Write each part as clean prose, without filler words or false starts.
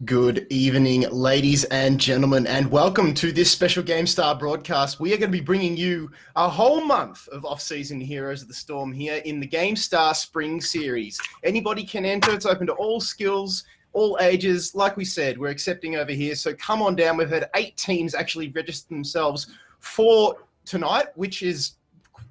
Good evening, ladies and gentlemen, and welcome to this special GameStar broadcast. We are going to be bringing you a whole month of off-season Heroes of the Storm here in the GameStar Spring Series. Anybody can enter. It's open to all skills, all ages. Like we said, we're accepting over here, so come on down. We've had 8 teams actually register themselves for tonight, which is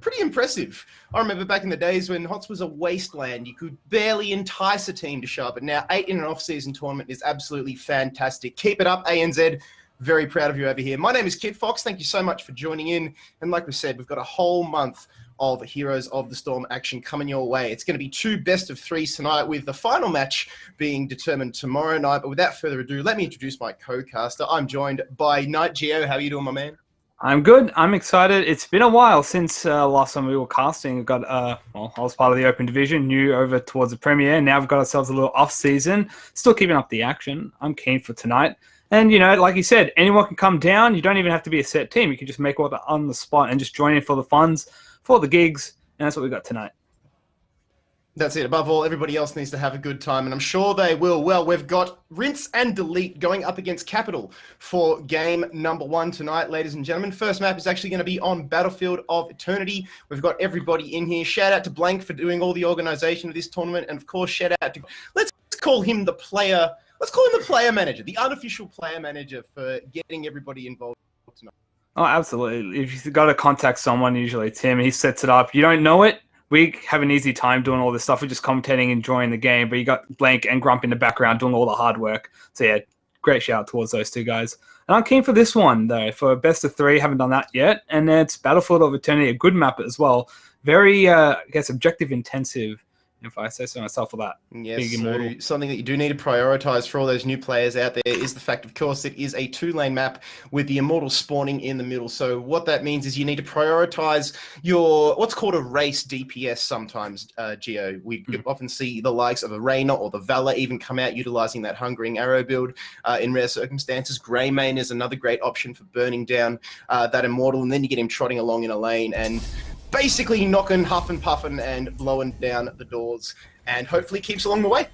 pretty impressive. I remember back in the days when HOTS was a wasteland. You could barely entice a team to show up, but now 8 in an off-season tournament is absolutely fantastic. Keep it up, ANZ. Very proud of you over here. My name is Kid Fox. Thank you so much for joining in. And like we said, we've got a whole month of Heroes of the Storm action coming your way. It's going to be 2 best of 3s tonight, with the final match being determined tomorrow night. But without further ado, let me introduce my co-caster. I'm joined by Night Geo. How are you doing, my man? I'm good. I'm excited. It's been a while since last time we were casting. We've got, I was part of the Open Division, new over towards the Premier. Now we've got ourselves a little off-season. Still keeping up the action. I'm keen for tonight. And, you know, like you said, anyone can come down. You don't even have to be a set team. You can just make one on the spot and just join in for the funds, for the gigs. And that's what we got tonight. That's it. Above all, everybody else needs to have a good time, and I'm sure they will. Well, we've got Rinse and Delete going up against Capital for game number 1 tonight, ladies and gentlemen. First map is actually going to be on Battlefield of Eternity. We've got everybody in here. Shout out to Blank for doing all the organization of this tournament, and of course, shout out to... Let's call him the player... Let's call him the player manager, the unofficial player manager, for getting everybody involved tonight. Oh, absolutely. If you've got to contact someone, usually it's him. He sets it up. You don't know it. We have an easy time doing all this stuff. We're just commentating and enjoying the game, but you got Blank and Grump in the background doing all the hard work. So yeah, great shout out towards those 2 guys. And I'm keen for this one, though, for best of 3. Haven't done that yet. And it's Battlefield of Eternity, a good map as well. Very, I guess, objective intensive, if I say so myself, for that. Yes, so something that you do need to prioritize for all those new players out there is the fact, of course, it is a 2-lane map with the Immortals spawning in the middle. So what that means is you need to prioritize your, what's called a race DPS sometimes, Geo. We often see the likes of a Reyna or the Valor even come out utilizing that Hungering Arrow build in rare circumstances. Greymane is another great option for burning down that Immortal, and then you get him trotting along in a lane and basically knocking, huffing, puffing, and blowing down the doors, and hopefully keeps along the way.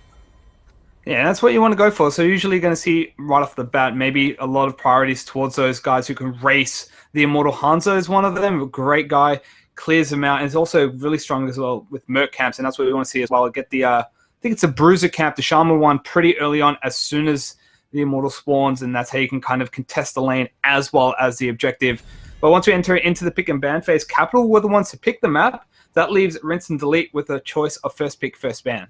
Yeah, that's what you want to go for. So usually you're going to see right off the bat maybe a lot of priorities towards those guys who can race. The Immortal Hanzo is one of them, a great guy, clears them out, and is also really strong as well with Merc camps, and that's what we want to see as well. Get the, I think it's a Bruiser camp, the Shaman one, pretty early on as soon as the Immortal spawns, and that's how you can kind of contest the lane as well as the objective. But once we enter into the pick and ban phase, Capital were the ones to pick the map. That leaves Rinse and Delete with a choice of first pick, first ban.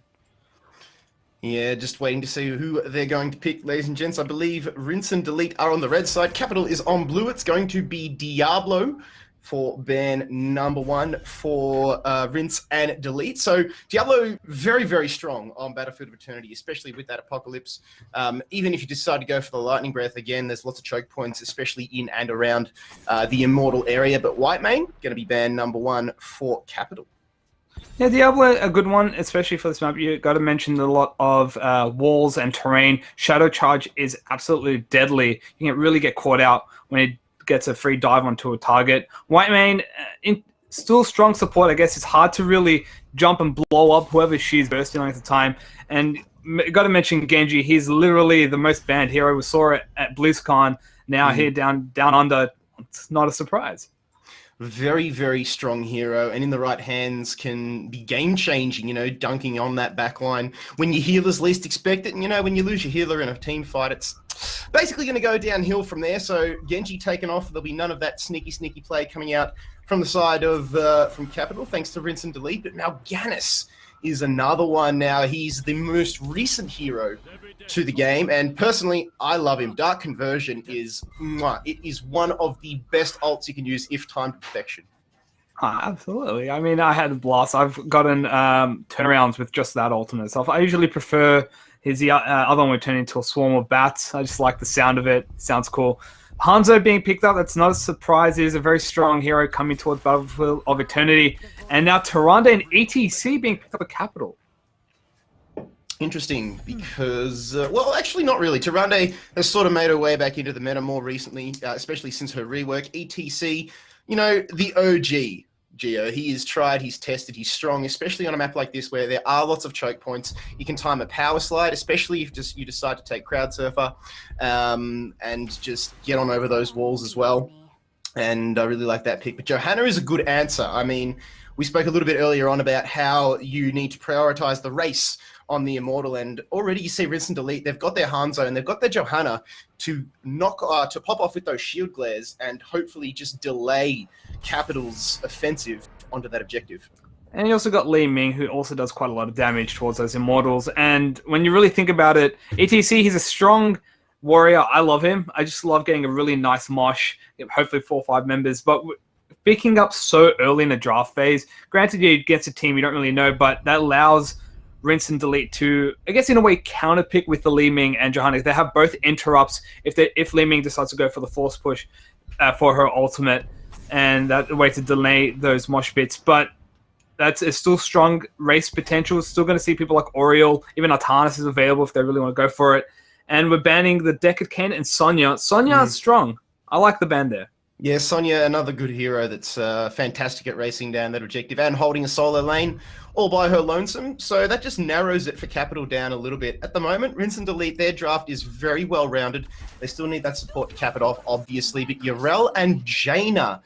Yeah, just waiting to see who they're going to pick, ladies and gents. I believe Rinse and Delete are on the red side. Capital is on blue. It's going to be Diablo for ban number 1 for Rinse and Delete. So Diablo, very, very strong on Battlefield of Eternity, especially with that Apocalypse. Even if you decide to go for the Lightning Breath, again, there's lots of choke points, especially in and around the Immortal area. But Whitemane, going to be ban number 1 for Capital. Yeah, Diablo, a good one, especially for this map. You've got to mention a lot of walls and terrain. Shadow Charge is absolutely deadly. You can really get caught out when it gets a free dive onto a target. Whitemane, still strong support. I guess it's hard to really jump and blow up whoever she's bursting on at the time. And got to mention Genji. He's literally the most banned hero. We saw it at BlizzCon. Now here down under. It's not a surprise. Very, very strong hero, and in the right hands can be game-changing, you know, dunking on that backline when your healers least expect it. And, you know, when you lose your healer in a team fight, it's basically going to go downhill from there. So Genji taken off. There'll be none of that sneaky play coming out from the side of from Capital, thanks to Rinse and Delete. But now Gannis is another one. Now he's the most recent hero to the game, and personally, I love him. Dark Conversion is it is one of the best ults you can use if timed to perfection. Absolutely. I mean, I had a blast. I've gotten turnarounds with just that ultimate itself. I usually prefer his other one would turn into a swarm of bats. I just like the sound of it. Sounds cool. Hanzo being picked up, that's not a surprise. He is a very strong hero coming towards Battlefield of Eternity. And now Tyrande and ETC being picked up at Capital. Interesting, because, well, actually not really. Tyrande has sort of made her way back into the meta more recently, especially since her rework. ETC, you know, the OG Gio. He is tried, he's tested, he's strong, especially on a map like this where there are lots of choke points. You can time a power slide, especially if you decide to take Crowd Surfer, and just get on over those walls as well. And I really like that pick. But Johanna is a good answer. I mean, we spoke a little bit earlier on about how you need to prioritize the race on the Immortal, and already you see Rinse and Delete, they've got their Hanzo and they've got their Johanna to to pop off with those shield glares and hopefully just delay Capital's offensive onto that objective. And you also got Li Ming, who also does quite a lot of damage towards those Immortals. And when you really think about it, ETC, he's a strong warrior. I love him. I just love getting a really nice mosh, hopefully 4 or 5 members. But picking up so early in the draft phase, granted, you get a team you don't really know, but that allows Rinse and Delete to, I guess in a way, counterpick with the Li Ming and Johanna. They have both interrupts if Li Ming decides to go for the force push for her ultimate, and that a way to delay those mosh pits. But it's still strong race potential. Still going to see people like Oriole, even Artanis is available if they really want to go for it. And we're banning the Deckard Ken and Sonya. Sonya is strong. I like the ban there. Yeah, Sonya, another good hero that's fantastic at racing down that objective and holding a solo lane all by her lonesome. So that just narrows it for Capital down a little bit. At the moment, Rinse and Delete, their draft is very well rounded. They still need that support to cap it off, obviously. But Yrel and Jaina,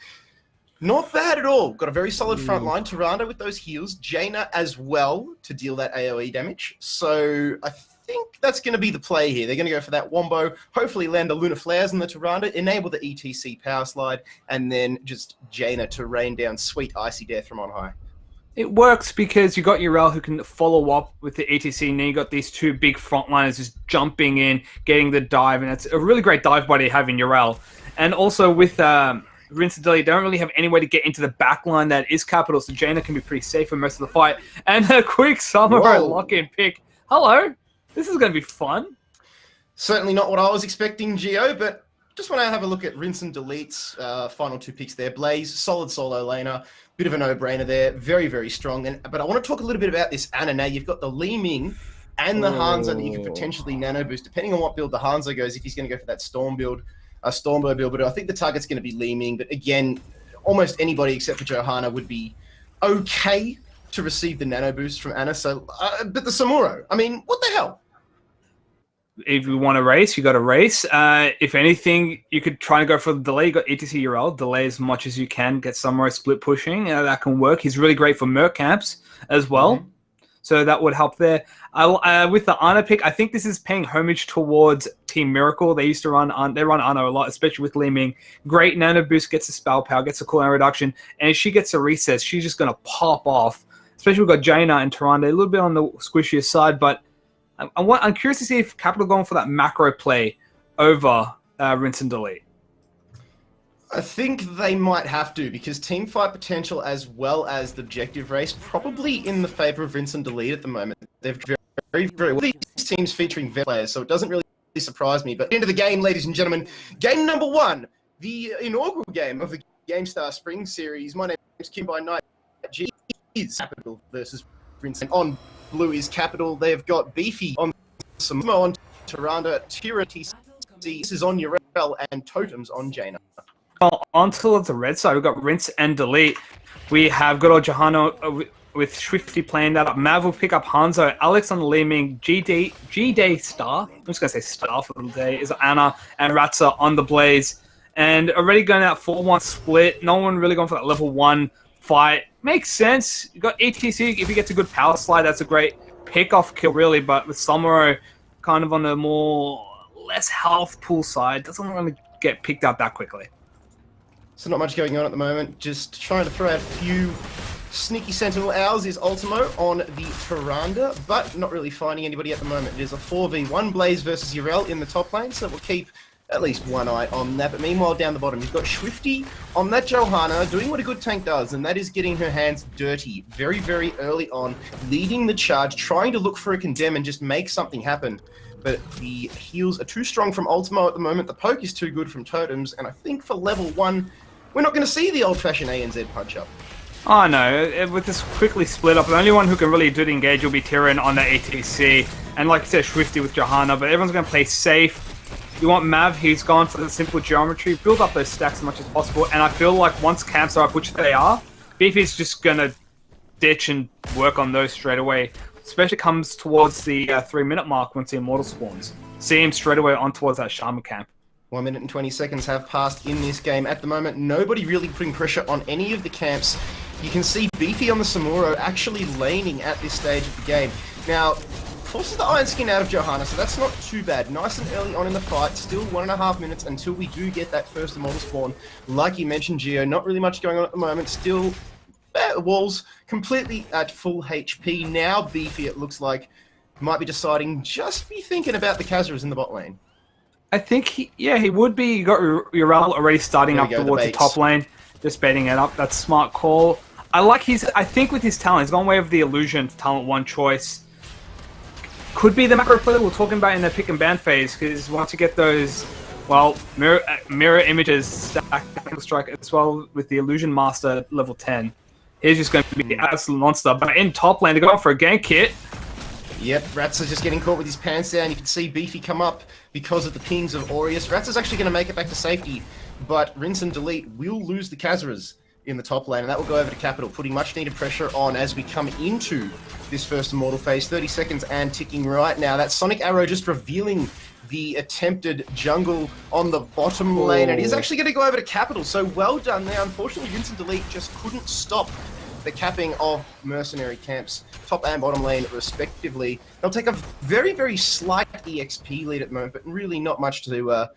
not bad at all. Got a very solid front line. Tyrande with those heals. Jaina as well to deal that AoE damage. So I think that's going to be the play here. They're going to go for that Wombo, hopefully land the Lunar Flares on the Tyrande, enable the ETC power slide, and then just Jaina to rain down sweet icy death from on high. It works because you got Yrel who can follow up with the ETC, and then you got these 2 big frontliners just jumping in, getting the dive, and it's a really great dive body to have in Yrel. And also with Rinse and Delete, they don't really have any way to get into the backline that is Capital, so Jaina can be pretty safe for most of the fight. And a quick Samurai lock-in pick. Hello! This is going to be fun. Certainly not what I was expecting, Gio, but just want to have a look at Rinse and Delete's final 2 picks there. Blaze, solid solo laner, bit of a no-brainer there, very, very strong. But I want to talk a little bit about this Ana now. You've got the Li Ming and the Hanzo that you could potentially nano boost, depending on what build the Hanzo goes, if he's going to go for that Storm build, Stormbow build. But I think the target's going to be Li Ming. But again, almost anybody except for Johanna would be okay to receive the nano boost from Ana. So, but the Samuro, I mean, what the hell? If you want to race, you got to race. If anything, you could try and go for the delay. You got ETC Yrel, delay as much as you can, get Samurai split pushing. That can work. He's really great for Merc camps as well. So that would help there. With the Ana pick, I think this is paying homage towards Team Miracle. They used to run Ana a lot, especially with Li Ming. Great nano boost, gets a spell power, gets a cooldown reduction, and if she gets a recess, she's just going to pop off. Especially we've got Jaina and Tyrande, a little bit on the squishier side, but I'm curious to see if Capital going for that macro play over Rinse and Delete. I think they might have to, because team fight potential as well as the objective race probably in the favor of Rinse and Delete at the moment. They're very, very well. These teams featuring vet players, so it doesn't really surprise me. But into the game, ladies and gentlemen, game number 1, the inaugural game of the GameStar Spring Series. My name is Kim by Night. G is Capital versus Rinse, and on blue is Capital. They've got Beefy on Samo on Tyrande, Tira TC. This is on Yrel, and Totems on Jaina. Well, onto the red side, we've got Rinse and Delete. We have good old Johanna with Swifty playing that up. Mav will pick up Hanzo. Alex on the Li Ming. G-Day Star. I'm just going to say Star for the day. Is Ana and Ratza on the Blaze. And already going out 4-1 split. No one really going for that level 1 fight. Makes sense. You got ETC. If he gets a good power slide, that's a great pick-off kill, really. But with Samuro kind of on a less health pool side, doesn't really get picked up that quickly. So not much going on at the moment. Just trying to throw out a few sneaky sentinel owls is Ultimo on the Tyrande, but not really finding anybody at the moment. It is a 4v1 Blaze versus Yrel in the top lane, so we'll keep at least one eye on that. But meanwhile, down the bottom, you've got Swifty on that Johanna doing what a good tank does, and that is getting her hands dirty very, very early on, leading the charge, trying to look for a condemn and just make something happen. But the heals are too strong from Ultimo at the moment. The poke is too good from Totems, and I think for level 1, we're not going to see the old-fashioned ANZ punch-up. Oh no, with this quickly split up, the only one who can really do the engage will be Tyrion on the ATC. And like you said, Swifty with Johanna, but everyone's going to play safe. You want Mav, he's gone for the simple geometry, build up those stacks as much as possible, and I feel like once camps are up, which they are, Beefy's just going to ditch and work on those straight away. Especially comes towards the 3-minute mark once the Immortal spawns. See him straight away on towards that Shaman camp. 1 minute and 20 seconds have passed in this game. At the moment, nobody really putting pressure on any of the camps. You can see Beefy on the Samuro actually laning at this stage of the game. Now, forces the Iron Skin out of Johanna, so that's not too bad. Nice and early on in the fight, still 1.5 minutes until we do get that first Immortal spawn. Like you mentioned, Gio, not really much going on at the moment. Still, walls completely at full HP. Now Beefy, it looks like, might be deciding, just be thinking about the Khazras in the bot lane. I think he would be. You got Urel already starting up towards the top lane, just baiting it up. That's a smart call. I think with his talent, he's gone away with the illusion, talent 1 choice. Could be the macro player we're talking about in the pick and ban phase, because once you get those, well, mirror images stacked strike as well with the illusion master level 10. He's just going to be the absolute monster. But in top lane, they're going for a gank kit. Yep, Ratzer just getting caught with his pants down. You can see Beefy come up because of the pings of Aureus. Ratzer's actually going to make it back to safety, but Rinse and Delete will lose the Khazras in the top lane, and that will go over to Capital, putting much needed pressure on as we come into this first Immortal phase. 30 seconds and ticking right now. That Sonic Arrow just revealing the attempted jungle on the bottom lane, and he's actually going to go over to Capital, so well done there. Unfortunately, Rinse and Delete just couldn't stop the capping of mercenary camps, top and bottom lane respectively. They'll take a very, very slight EXP lead at the moment, but really not much to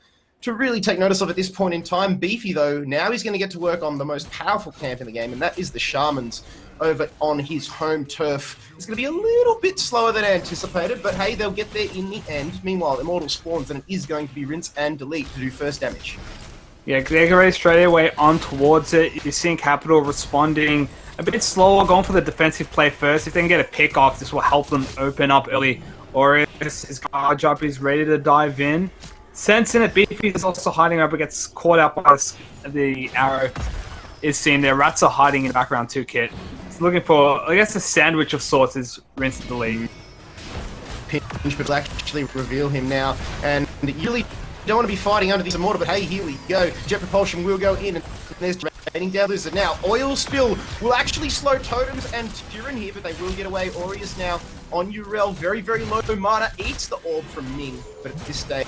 really take notice of at this point in time. Beefy, though, now he's going to get to work on the most powerful camp in the game, and that is the Shamans over on his home turf. It's going to be a little bit slower than anticipated, but hey, they'll get there in the end. Meanwhile, Immortal spawns, and it is going to be Rinse and Delete to do first damage. Yeah, they're going straight away on towards it. You're seeing Capital responding a bit slower, going for the defensive play first. If they can get a pick off, this will help them open up early. Aureus, his guard up, he's ready to dive in. Sensing it, Beefy is also hiding up, but gets caught out by the arrow. Is seen there. Rats are hiding in the background too, Kit. He's looking for, I guess, a sandwich of sorts is Rinse and Delete. Pinch, but will actually reveal him now. And you really don't want to be fighting under these Immortal, but hey, here we go. Jet Propulsion will go in, and there's raining down Lizard. Now, Oil Spill will actually slow Totems and Tyrion here, but they will get away. Aureus now on Urel, very, very low. Mana eats the orb from Ming, but at this stage,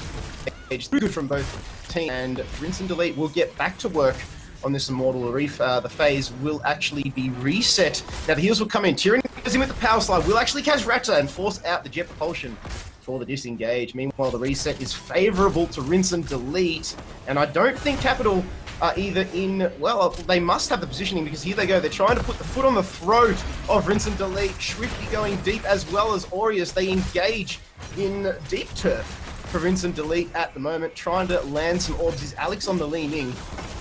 good from both teams. And Rinse and Delete will get back to work on this Immortal Reef. The phase will actually be reset. Now, the heals will come in. Tyrion goes in with the power slide, will actually catch Ratcha and force out the Jet Propulsion for the disengage. Meanwhile, the reset is favourable to Rinse and Delete, and I don't think Capital are either in, well, they must have the positioning, because here they go, they're trying to put the foot on the throat of Rinse and Delete. Swifty going deep as well as Aureus. They engage in deep turf for Rinse and Delete at the moment, trying to land some orbs. Is Alex on the lean in?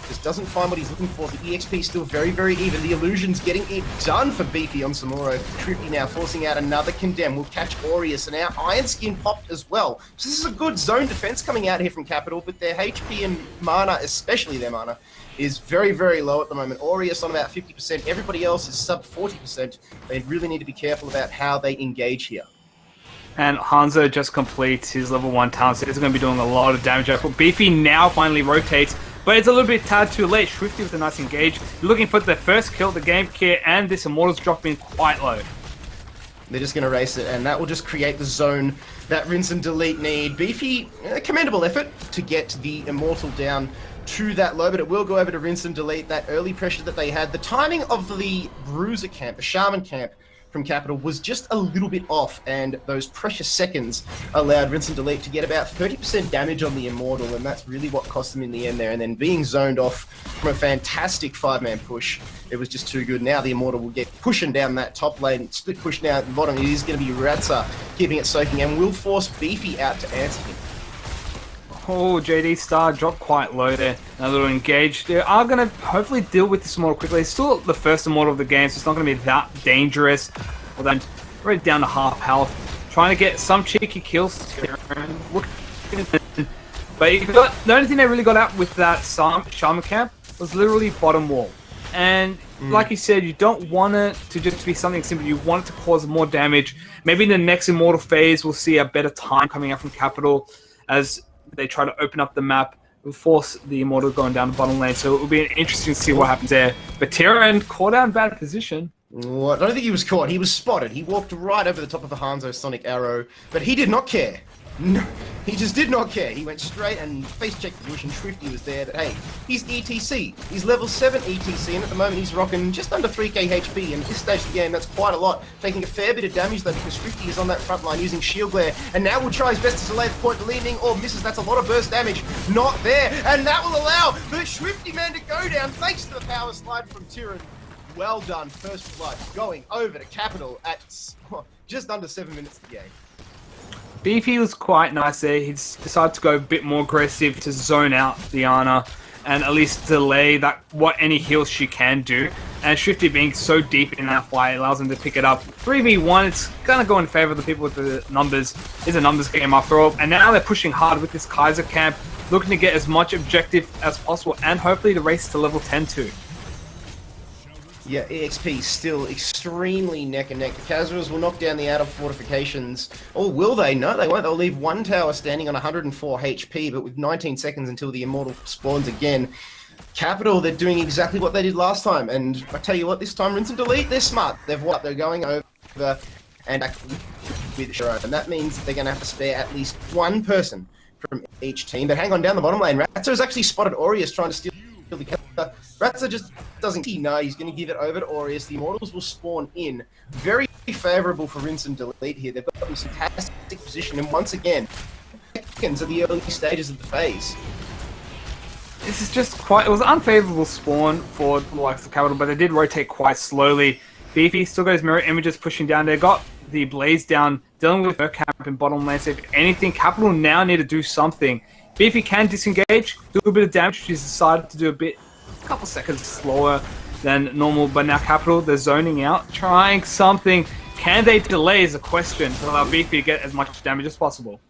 Just doesn't find what he's looking for. The EXP still very, very even. The illusion's getting it done for Beefy on Samuro. Swifty now forcing out another Condemn. Will catch Aureus, and now Iron Skin popped as well. So this is a good zone defense coming out here from Capital, but their HP and mana, especially their mana, is very, very low at the moment. Aureus on about 50%. Everybody else is sub 40%. They really need to be careful about how they engage here. And Hanzo just completes his level 1 talent, so he's going to be doing a lot of damage. Beefy now finally rotates, but it's a little bit tad too late. Swifty with a nice engage. Looking for the first kill, the game kit, and this Immortal's dropping quite low. They're just going to race it, and that will just create the zone that Rinse and Delete need. Beefy, a commendable effort to get the Immortal down to that low, but it will go over to Rinse and Delete. That early pressure that they had, the timing of the Bruiser camp, the Shaman camp from Capital, was just a little bit off, and those precious seconds allowed Rinse and Delete to get about 30% damage on the Immortal, and that's really what cost them in the end there. And then being zoned off from a fantastic 5-man push, it was just too good. Now the Immortal will get pushing down that top lane, split push now at the bottom. It is going to be Ratza keeping it soaking, and will force Beefy out to answer him. Oh, JD Star dropped quite low there. A little engaged. They are going to hopefully deal with this Immortal quickly. It's still the first Immortal of the game, so it's not going to be that dangerous. Well, then, right down to half health. Trying to get some cheeky kills. But the only thing they really got out with that Shaman camp was literally bottom wall. And like you said, you don't want it to just be something simple. You want it to cause more damage. Maybe in the next Immortal phase, we'll see a better time coming out from Capital as they try to open up the map. will force the Immortal going down the bottom lane. So it will be interesting to see what happens there. But Tyrion caught out in bad position. What? I don't think he was caught. He was spotted. He walked right over the top of the Hanzo Sonic Arrow, but he did not care. No, he just did not care. He went straight and face-checked the bush, and Swifty was there. That, hey, he's ETC. He's level 7 ETC, and at the moment he's rocking just under 3k HP, and at this stage of the game, that's quite a lot. Taking a fair bit of damage, though, because Swifty is on that front line using Shield Glare, and now will try his best to delay the point to leaning, or misses. That's a lot of burst damage. Not there, and that will allow the Swifty man to go down, thanks to the power slide from Tyrion. Well done, first blood, going over to Capital at just under 7 minutes of the game. Beefy was quite nice there. He decided to go a bit more aggressive to zone out Diana and at least delay that what any heals she can do. And Swifty being so deep in that fight allows him to pick it up. 3v1, it's going to go in favor of the people with the numbers. It's a numbers game after all. And now they're pushing hard with this Kaiser camp, looking to get as much objective as possible and hopefully to race to level 10 too. Yeah, EXP still extremely neck and neck. The Casuals will knock down the outer fortifications. Or will they? No, they won't. They'll leave one tower standing on 104 HP, but with 19 seconds until the Immortal spawns again. Capital, they're doing exactly what they did last time. And I tell you what, this time, rinse and delete, they're smart. They've what? They're going over and back with Shiro. And that means they're going to have to spare at least one person from each team. But hang on, down the bottom lane, Ratzer has actually spotted Aureus trying to steal the kill. Ratzer just doesn't know. He's going to give it over to Aureus. The Immortals will spawn in. Very favourable for rinse and delete here. They've got this fantastic position, and once again, seconds at the early stages of the phase. This is just quite... It was an unfavourable spawn for the likes of Capital, but they did rotate quite slowly. Beefy still got his mirror images pushing down there. Got the Blaze down, dealing with her camp in bottom lane. So if anything, Capital now need to do something. Beefy can disengage, do a bit of damage. She's decided to do a couple seconds slower than normal, but now Capital, they're zoning out, trying something. Can they delay is a question to allow Beefy to get as much damage as possible.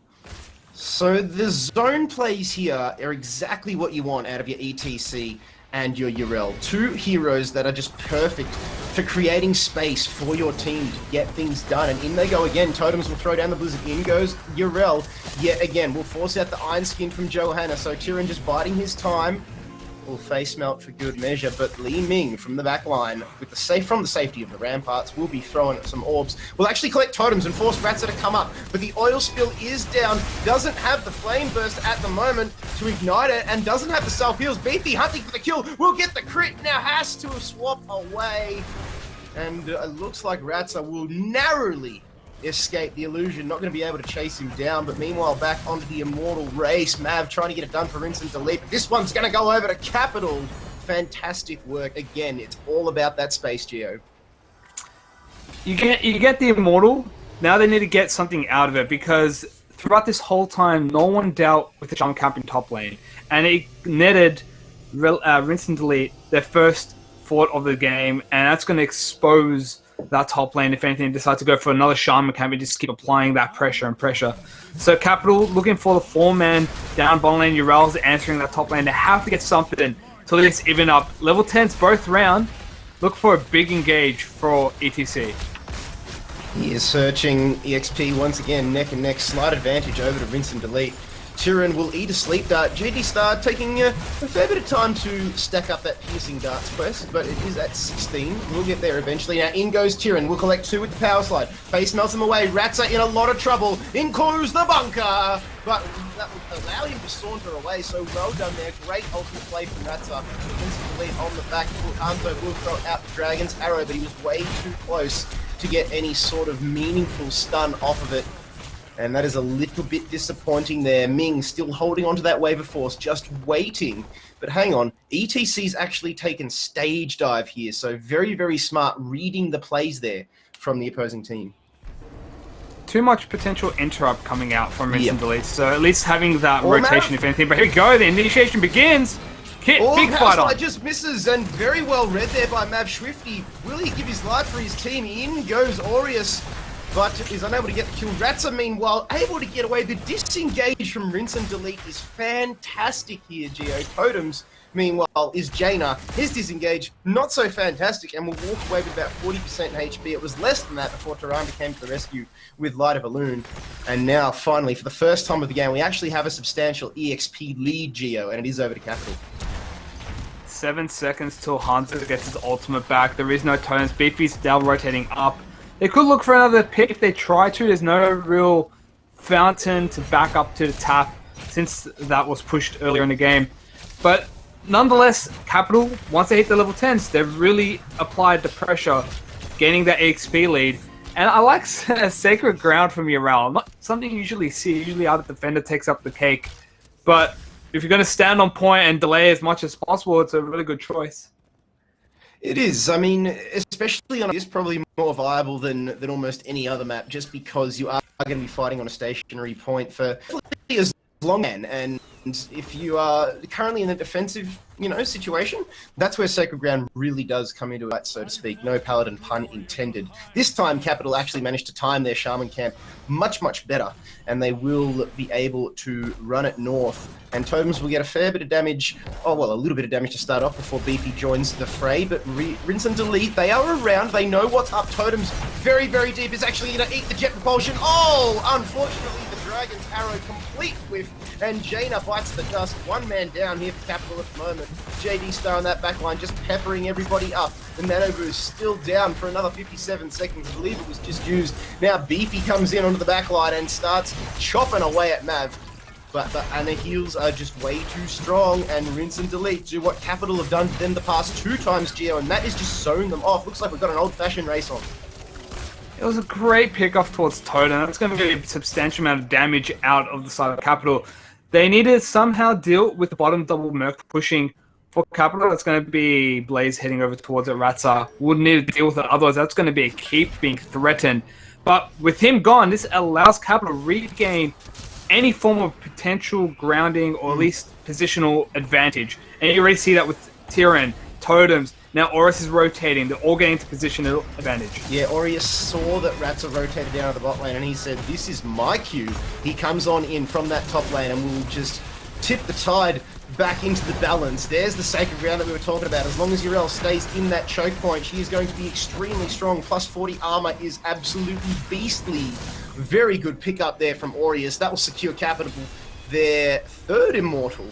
So the zone plays here are exactly what you want out of your ETC and your Yrel. Two heroes that are just perfect for creating space for your team to get things done. And in they go again. Totems will throw down the Blizzard. In goes Yrel. Yet again, will force out the Iron Skin from Johanna. So Tyrion just biding his time. Will face melt for good measure, but Li Ming from the back line, with the safety of the ramparts, will be throwing some orbs. Will actually collect totems and force Ratzer to come up, but the oil spill is down, doesn't have the flame burst at the moment to ignite it, and doesn't have the self heals. Beefy hunting for the kill, will get the crit, now has to swap away, and it looks like Ratzer will narrowly escape the illusion, not going to be able to chase him down, but meanwhile back onto the Immortal race. Mav trying to get it done for rinse and delete, but this one's going to go over to Capital. Fantastic work. Again, it's all about that space, Geo. You get the Immortal, now they need to get something out of it, because throughout this whole time, no one dealt with the jump camp in top lane, and it netted rinse and delete their first fort of the game, and that's going to expose that top lane. If anything, decide to go for another Shaman camp and just keep applying that pressure. So Capital looking for the 4-man down bottom lane. Urel's answering that top lane. They have to get something to at least even up. Level 10s both round. Look for a big engage for ETC. He is searching EXP once again, neck and neck, slight advantage over to rinse and delete. Tyrion will eat a sleep dart. JD Star taking a fair bit of time to stack up that piercing darts quest, but it is at 16. We'll get there eventually. Now in goes Tyrion. We'll collect 2 with the power slide. Face melts him away. Ratzer in a lot of trouble. In goes the bunker, but that would allow him to saunter away. So well done there. Great ultimate play from Ratzer. Lead on the back foot. Anto will throw out the Dragon's Arrow, but he was way too close to get any sort of meaningful stun off of it. And that is a little bit disappointing there. Ming still holding onto that wave of force, just waiting. But hang on, ETC's actually taken stage dive here, so very, very smart reading the plays there from the opposing team. Too much potential interrupt coming out from rinse and delete, so at least having that rotation if anything. But here we go, the initiation begins. Big fight on. Just misses, and very well read there by Mav Swifty. Will he give his life for his team? In goes Aureus. but is unable to get the kill. Ratzer, meanwhile, able to get away. The disengage from Rinse and Delete is fantastic here, Geo. Totems, meanwhile, is Jaina. His disengage, not so fantastic, and will walk away with about 40% HP. It was less than that before Tyrande came to the rescue with Light of Elune. And now, finally, for the first time of the game, we actually have a substantial EXP lead, Geo, and it is over to Capital. 7 seconds till Hanzo gets his ultimate back. There is no totems. Beefy's now rotating up. They could look for another pick if they try to. There's no real fountain to back up to the tap since that was pushed earlier in the game. But nonetheless, Capital, once they hit the level 10s, they've really applied the pressure, gaining that EXP lead. And I like Sacred Ground from Ural. Not something you usually see. Usually either defender takes up the cake. But if you're going to stand on point and delay as much as possible, it's a really good choice. It is. I mean, especially on this, probably more viable than almost any other map, just because you are going to be fighting on a stationary point for as long and if you are currently in a defensive, situation, that's where Sacred Ground really does come into it, so to speak. No paladin pun intended. This time, Capital actually managed to time their Shaman camp much, much better, and they will be able to run it north. And Totems will get a fair bit of damage, a little bit of damage to start off before Beefy joins the fray, but Rinse and Delete, they are around, they know what's up. Totems, very, very deep, is actually going to eat the jet propulsion. Oh, unfortunately, the Dragon's Arrow complete whiff, and Jaina bites the dust. One man down here for Capital at the moment. JD Star on that backline just peppering everybody up. The Nano Boost still down for another 57 seconds. I believe it was just used. Now Beefy comes in onto the backline and starts chopping away at Mav. But the Ana heals are just way too strong, and Rinse and Delete do what Capital have done to them the past 2 times, Geo, and that is just sewing them off. Looks like we've got an old-fashioned race on. It was a great pick-off towards Totem. That's going to be a substantial amount of damage out of the side of Capital. They need to somehow deal with the bottom double Merc pushing for Capital. That's going to be Blaze heading over towards it. Ratza would need to deal with it. Otherwise, that's going to be a keep being threatened. But with him gone, this allows Capital to regain any form of potential grounding or at least positional advantage. And you already see that with Tyrion, Totems. Now Aureus is rotating. They're all getting to positional advantage. Yeah, Aureus saw that Ratzer rotated down to the bot lane and he said, this is my cue. He comes on in from that top lane and will just tip the tide back into the balance. There's the Sacred Ground that we were talking about. As long as Urel stays in that choke point, she is going to be extremely strong. Plus 40 armor is absolutely beastly. Very good pickup there from Aureus. That will secure Capital their 3rd Immortal,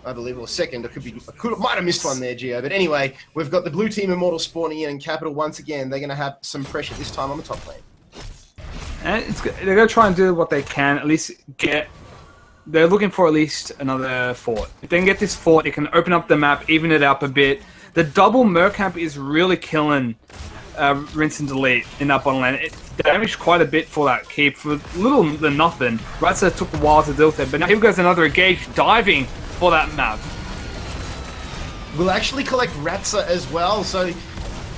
I believe, or 2nd. Might have missed one there, Gio. But anyway, we've got the blue team Immortal spawning in, and Capital, once again, they're going to have some pressure this time on the top lane. And they're going to try and do what they can, at least get... They're looking for at least another fort. If they can get this fort, it can open up the map, even it up a bit. The double Mercamp is really killing Rinse and Delete in that bottom lane. It damaged quite a bit for that keep, for little than nothing. Ratzer took a while to deal with it, but now here goes another engage diving for that map. We'll actually collect Ratzer as well, so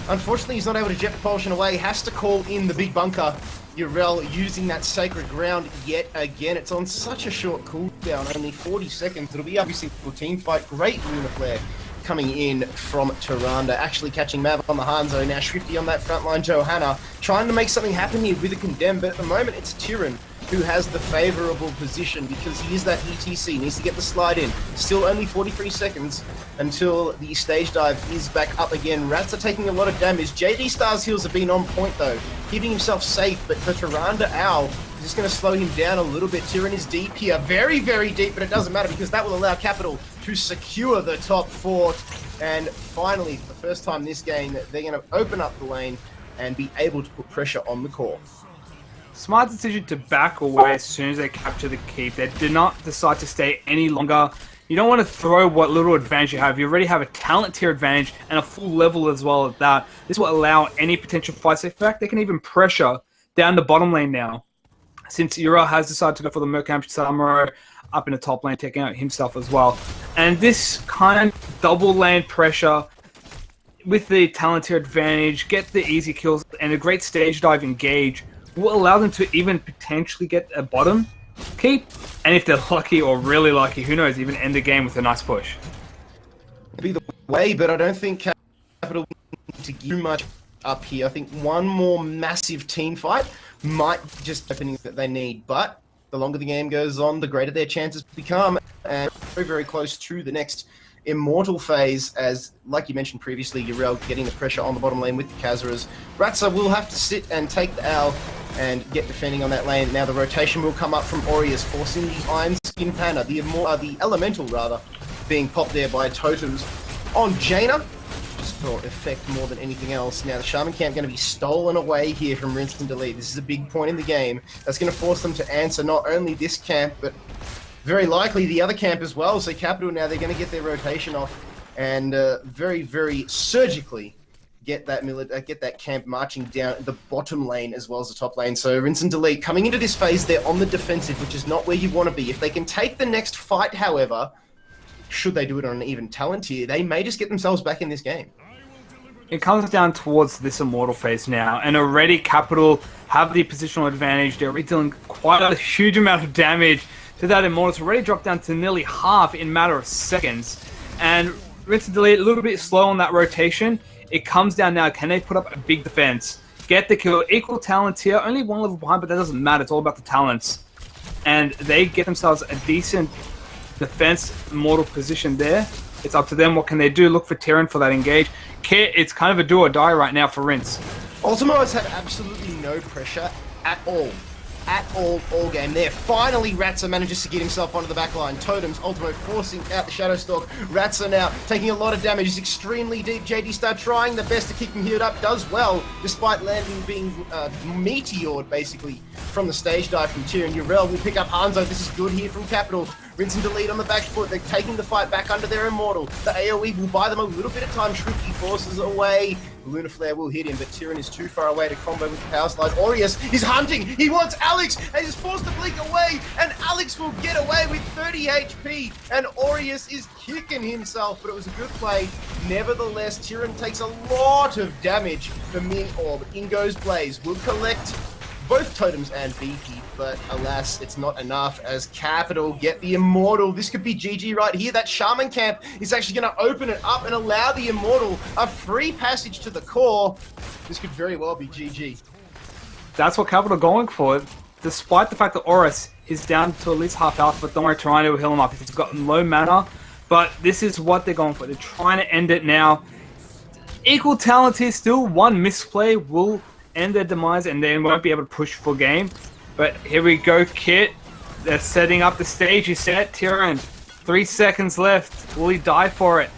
unfortunately he's not able to jet propulsion away. He has to call in the big bunker. Urel using that Sacred Ground yet again. It's on such a short cooldown, only 40 seconds. It'll be obviously a team fight. Great Lunar Flare coming in from Tyrande, actually catching Mav on the Hanzo. Now Shrifty on that front line, Johanna trying to make something happen here with a Condemn, but at the moment it's Tyrion who has the favourable position because he is that ETC, needs to get the slide in. Still only 43 seconds until the stage dive is back up again. Rats are taking a lot of damage. JD Star's heals have been on point though, keeping himself safe, but for Tyrande Owl, is just going to slow him down a little bit. Tyrion is deep here, very, very deep, but it doesn't matter because that will allow Capital to secure the top fort. And finally, for the first time this game, they're going to open up the lane and be able to put pressure on the core. Smart decision to back away as soon as they capture the keep. They did not decide to stay any longer. You don't want to throw what little advantage you have. You already have a talent tier advantage and a full level as well at that. This will allow any potential fights. In fact, they can even pressure down the bottom lane now. Since Ura has decided to go for the Mercamp Samuro up in the top lane, taking out himself as well. And this kind of double lane pressure with the talent tier advantage, get the easy kills, and a great stage dive engage will allow them to even potentially get a bottom keep, and if they're lucky or really lucky, who knows, even end the game with a nice push. Be the way, but I don't think Capital need to give much up here. I think one more massive team fight might just opening that they need, but the longer the game goes on, the greater their chances become, and very, very close to the next Immortal phase, as, like you mentioned previously, Yrel getting the pressure on the bottom lane with the Kazaras. Ratsa will have to sit and take the owl and get defending on that lane. Now the rotation will come up from Aureus, forcing the Iron Skin Panna, the Elemental rather, being popped there by Totems on Jaina, just for effect more than anything else. Now the Shaman Camp going to be stolen away here from Rinse and Delete. This is a big point in the game. That's going to force them to answer not only this camp, but very likely the other camp as well. So Capital now, they're going to get their rotation off and very, very surgically get that camp marching down the bottom lane as well as the top lane. So Rinse and Delete coming into this phase, they're on the defensive, which is not where you want to be. If they can take the next fight, however, should they do it on an even talent tier, they may just get themselves back in this game. It comes down towards this Immortal phase now, and already Capital have the positional advantage. They're already dealing quite a huge amount of damage to that Immortal. It's already dropped down to nearly half in a matter of seconds. And Rinse and Delete a little bit slow on that rotation. It comes down now, can they put up a big defense? Get the kill, equal talent tier, only one level behind, but that doesn't matter, it's all about the talents. And they get themselves a decent defense Immortal position there. It's up to them, what can they do? Look for Terran for that engage. Kit, it's kind of a do or die right now for Rinse. Ultimo has had absolutely no pressure at all all game there. Finally, Ratsa manages to get himself onto the back line. Totems, Ultimo forcing out the Shadow Stalk. Ratsa now taking a lot of damage. He's extremely deep. JD Star trying the best to keep him healed up. Does well, despite landing being meteored, basically, from the stage dive from Tyrion. Yrel will pick up Hanzo. This is good here from Capital. Rinse and Delete on the back foot. They're taking the fight back under their Immortal. The AoE will buy them a little bit of time. Shrifty forces away. Lunar Flare will hit him, but Tyrion is too far away to combo with the Power Slide. Aureus is hunting. He wants Alex, and he's forced to blink away, and Alex will get away with 30 HP, and Aureus is kicking himself, but it was a good play. Nevertheless, Tyrion takes a lot of damage from Ming Orb. In goes Blaze. Will collect both Totems and Beefy, but alas, it's not enough as Capital get the Immortal. This could be GG right here. That Shaman Camp is actually going to open it up and allow the Immortal a free passage to the core. This could very well be GG. That's what Capital are going for, despite the fact that Aureus is down to at least half health, but don't worry, Tyranno will heal him up. He's got low mana, but this is what they're going for. They're trying to end it now. Equal talent here still. One misplay will end their demise, and they won't be able to push full game. But here we go, Kit. They're setting up the stage. You set Tyrion. 3 seconds left. Will he die for it?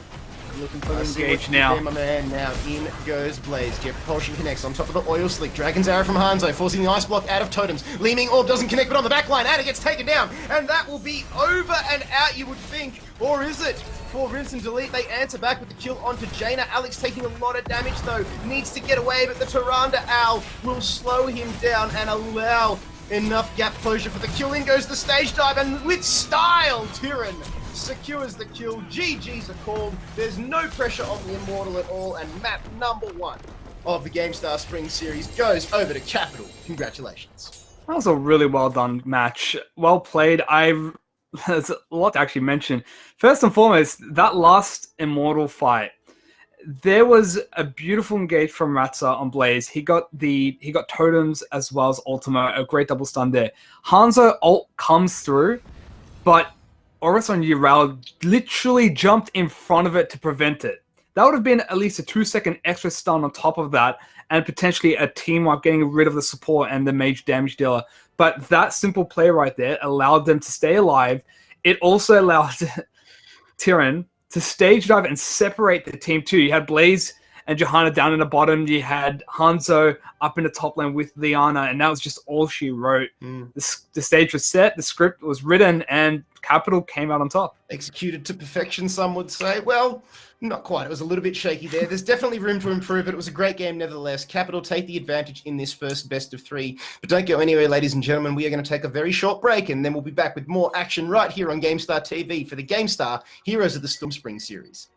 Looking for the engage now. My man, now in goes Blaze. Jet Propulsion connects on top of the Oil Slick. Dragon's Arrow from Hanzo, forcing the Ice Block out of Totems. Leaning Orb doesn't connect, but on the back line, and it gets taken down. And that will be over and out, you would think. Or is it? For Rinse and Delete, they answer back with the kill onto Jaina. Alex taking a lot of damage though, needs to get away, but the Tyrande Owl will slow him down and allow enough gap closure for the kill. In goes the stage dive, and with style, Tyrion secures the kill. GG's are called. There's no pressure on the Immortal at all, and map number 1 of the GameStar Spring Series goes over to Capital. Congratulations. That was a really well done match. Well played. There's a lot to actually mention. First and foremost, that last Immortal fight, there was a beautiful engage from Ratsa on Blaze. He got Totems as well as Ultimo, a great double stun there. Hanzo ult comes through, but Aureus on Yrel literally jumped in front of it to prevent it. That would have been at least a 2-second extra stun on top of that, and potentially a team wipe, getting rid of the support and the mage damage dealer. But that simple play right there allowed them to stay alive. It also allowed Tyrion to stage dive and separate the team too. You had Blaze and Johanna down in the bottom. You had Hanzo up in the top lane with Liana, and that was just all she wrote. The stage was set, the script was written, and Capital came out on top. Executed to perfection, some would say. Well, not quite. It was a little bit shaky there. There's definitely room to improve, but it was a great game nevertheless. Capital take the advantage in this first best of 3. But don't go anywhere, ladies and gentlemen. We are going to take a very short break, and then we'll be back with more action right here on GameStar TV for the GameStar Heroes of the Storm Spring series.